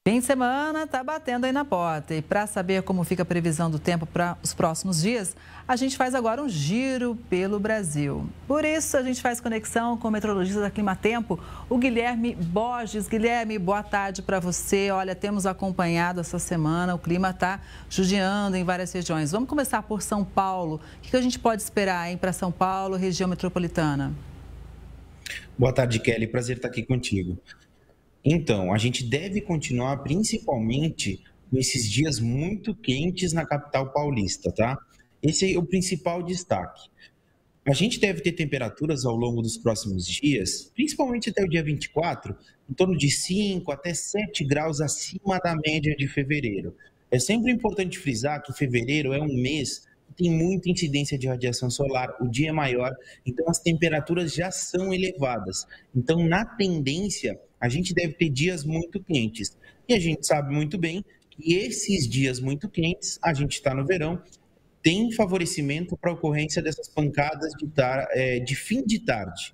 Fim de semana está batendo aí na porta e para saber como fica a previsão do tempo para os próximos dias, a gente faz agora um giro pelo Brasil. Por isso, a gente faz conexão com o meteorologista da Climatempo, o Guilherme Borges. Guilherme, boa tarde para você. Olha, temos acompanhado essa semana, o clima está judiando em várias regiões. Vamos começar por São Paulo. O que a gente pode esperar para São Paulo, região metropolitana? Boa tarde, Kelly. Prazer estar aqui contigo. Então, a gente deve continuar principalmente com esses dias muito quentes na capital paulista, tá? Esse é o principal destaque. A gente deve ter temperaturas ao longo dos próximos dias, principalmente até o dia 24, em torno de 5 até 7 graus acima da média de fevereiro. É sempre importante frisar que fevereiro é um mês que tem muita incidência de radiação solar, o dia é maior, então as temperaturas já são elevadas. Então, na tendência, a gente deve ter dias muito quentes. E a gente sabe muito bem que esses dias muito quentes, a gente está no verão, tem favorecimento para a ocorrência dessas pancadas de fim de tarde,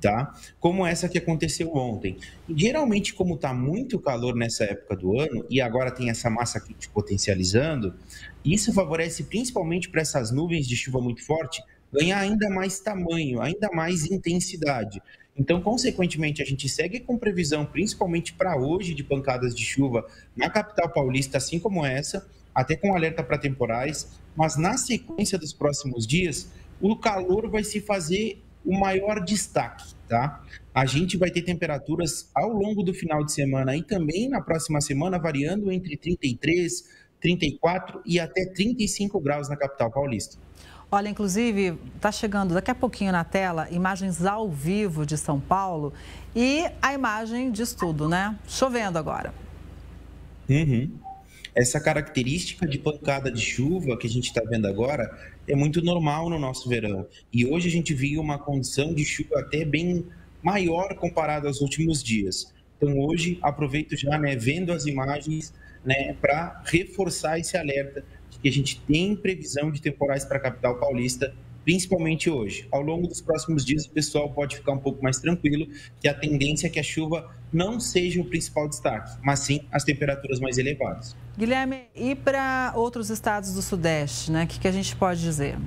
tá? Como essa que aconteceu ontem. E, geralmente, como está muito calor nessa época do ano, e agora tem essa massa quente potencializando, isso favorece principalmente para essas nuvens de chuva muito forte ganhar ainda mais tamanho, ainda mais intensidade. Então, consequentemente, a gente segue com previsão, principalmente para hoje, de pancadas de chuva na capital paulista, assim como essa, até com alerta para temporais, mas na sequência dos próximos dias, o calor vai se fazer o maior destaque, tá? A gente vai ter temperaturas ao longo do final de semana e também na próxima semana variando entre 33, 34 e até 35 graus na capital paulista. Olha, inclusive, está chegando daqui a pouquinho na tela imagens ao vivo de São Paulo e a imagem diz tudo, né? Chovendo agora. Essa característica de pancada de chuva que a gente está vendo agora é muito normal no nosso verão. E hoje a gente viu uma condição de chuva até bem maior comparada aos últimos dias. Então hoje aproveito já, né, vendo as imagens, né, para reforçar esse alerta de que a gente tem previsão de temporais para a capital paulista, principalmente hoje. Ao longo dos próximos dias, o pessoal pode ficar um pouco mais tranquilo, que a tendência é que a chuva não seja o principal destaque, mas sim as temperaturas mais elevadas. Guilherme, e para outros estados do Sudeste, né? O que a gente pode dizer?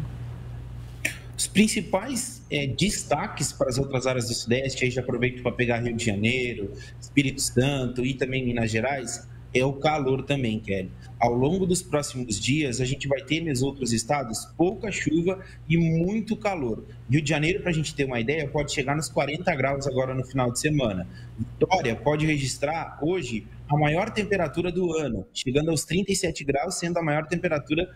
Os principais destaques para as outras áreas do Sudeste, aí já aproveito para pegar Rio de Janeiro, Espírito Santo e também Minas Gerais, é o calor também, Kelly. Ao longo dos próximos dias, a gente vai ter nos outros estados pouca chuva e muito calor. Rio de Janeiro, para a gente ter uma ideia, pode chegar nos 40 graus agora no final de semana. Vitória pode registrar hoje a maior temperatura do ano, chegando aos 37 graus, sendo a maior temperatura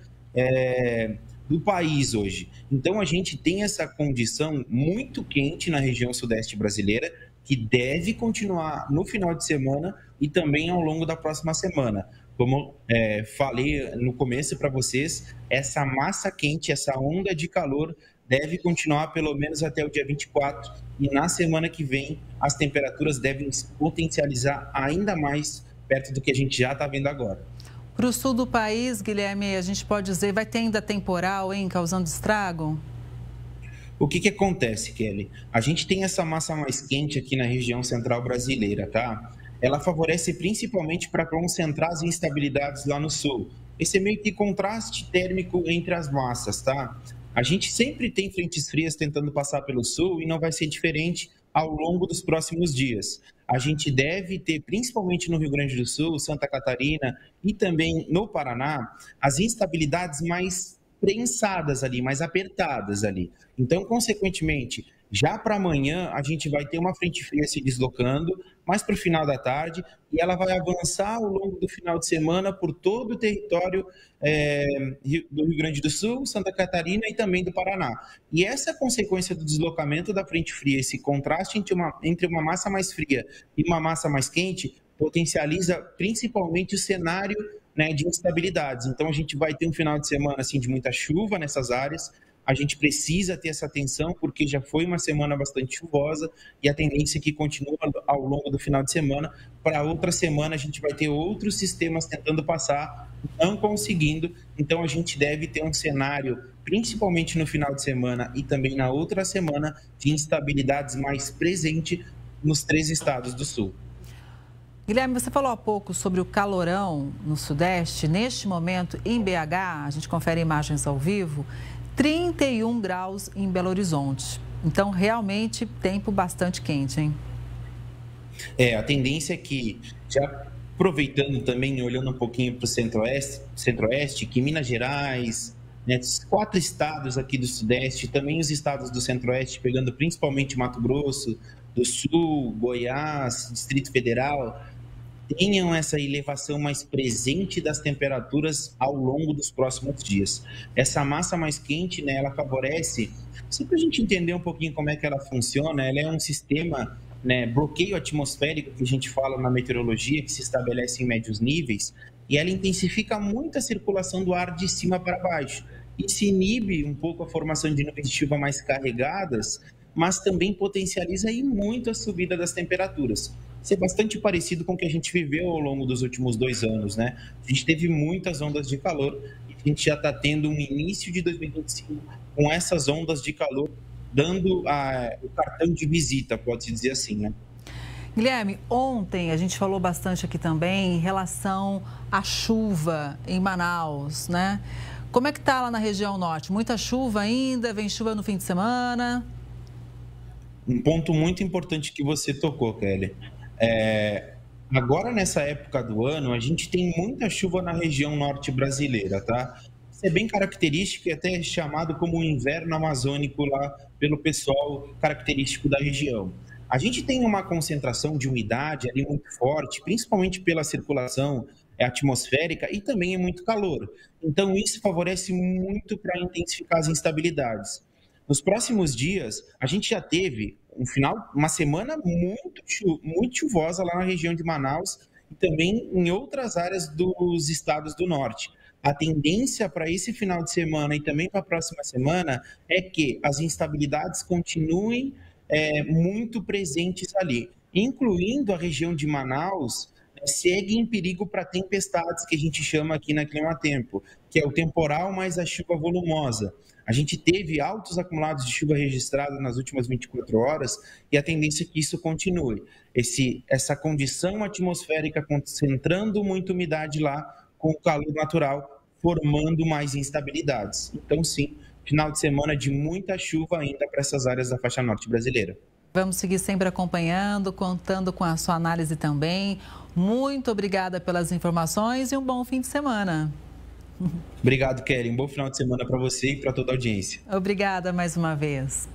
do país hoje. Então, a gente tem essa condição muito quente na região sudeste brasileira, que deve continuar no final de semana e também ao longo da próxima semana. Como falei no começo para vocês, essa massa quente, essa onda de calor deve continuar pelo menos até o dia 24 e na semana que vem as temperaturas devem se potencializar ainda mais perto do que a gente já está vendo agora. Para o sul do país, Guilherme, a gente pode dizer, vai ter ainda temporal, hein, causando estrago? O que acontece, Kelly? A gente tem essa massa mais quente aqui na região central brasileira, tá? Ela favorece principalmente para concentrar as instabilidades lá no sul. Esse é meio que contraste térmico entre as massas, tá? A gente sempre tem frentes frias tentando passar pelo sul e não vai ser diferente ao longo dos próximos dias. A gente deve ter, principalmente no Rio Grande do Sul, Santa Catarina e também no Paraná, as instabilidades mais prensadas ali, mais apertadas ali. Então, consequentemente, já para amanhã a gente vai ter uma frente fria se deslocando, mais para o final da tarde, e ela vai avançar ao longo do final de semana por todo o território do Rio Grande do Sul, Santa Catarina e também do Paraná. E essa consequência do deslocamento da frente fria, esse contraste entre uma massa mais fria e uma massa mais quente, potencializa principalmente o cenário, né, de instabilidades. Então, a gente vai ter um final de semana assim, de muita chuva nessas áreas. A gente precisa ter essa atenção porque já foi uma semana bastante chuvosa e a tendência é que continua ao longo do final de semana. Para outra semana, a gente vai ter outros sistemas tentando passar, não conseguindo. Então, a gente deve ter um cenário, principalmente no final de semana e também na outra semana, de instabilidades mais presente nos 3 estados do sul. Guilherme, você falou há pouco sobre o calorão no Sudeste. Neste momento, em BH, a gente confere imagens ao vivo, 31 graus em Belo Horizonte. Então, realmente, tempo bastante quente, hein? A tendência é que, já aproveitando também, olhando um pouquinho para o centro-oeste, que Minas Gerais, né, esses 4 estados aqui do Sudeste, também os estados do Centro-Oeste, pegando principalmente Mato Grosso do Sul, Goiás, Distrito Federal, tenham essa elevação mais presente das temperaturas ao longo dos próximos dias. Essa massa mais quente, né, ela favorece, só para a gente entender um pouquinho como é que ela funciona, ela é um sistema, né, bloqueio atmosférico, que a gente fala na meteorologia, que se estabelece em médios níveis, e ela intensifica muito a circulação do ar de cima para baixo. Isso inibe um pouco a formação de nuvens de chuva mais carregadas, mas também potencializa aí muito a subida das temperaturas. Isso é bastante parecido com o que a gente viveu ao longo dos últimos 2 anos, né? A gente teve muitas ondas de calor e a gente já está tendo um início de 2025 com essas ondas de calor dando o cartão de visita, pode-se dizer assim, né? Guilherme, ontem a gente falou bastante aqui também em relação à chuva em Manaus, né? Como é que está lá na região norte? Muita chuva ainda? Vem chuva no fim de semana? Um ponto muito importante que você tocou, Kelly. Agora, nessa época do ano, a gente tem muita chuva na região norte brasileira, tá? Isso é bem característico e até chamado como o inverno amazônico lá pelo pessoal característico da região. A gente tem uma concentração de umidade ali muito forte, principalmente pela circulação atmosférica e também é muito calor. Então, isso favorece muito para intensificar as instabilidades. Nos próximos dias, a gente já teve uma semana muito chuvosa lá na região de Manaus e também em outras áreas dos estados do norte. A tendência para esse final de semana e também para a próxima semana é que as instabilidades continuem muito presentes ali, incluindo a região de Manaus, segue em perigo para tempestades, que a gente chama aqui na Climatempo, que é o temporal mais a chuva volumosa. A gente teve altos acumulados de chuva registrados nas últimas 24 horas e a tendência é que isso continue. Essa condição atmosférica concentrando muita umidade lá com o calor natural, formando mais instabilidades. Então, sim, final de semana de muita chuva ainda para essas áreas da faixa norte brasileira. Vamos seguir sempre acompanhando, contando com a sua análise também. Muito obrigada pelas informações e um bom fim de semana. Obrigado, Kelly. Um bom final de semana para você e para toda a audiência. Obrigada mais uma vez.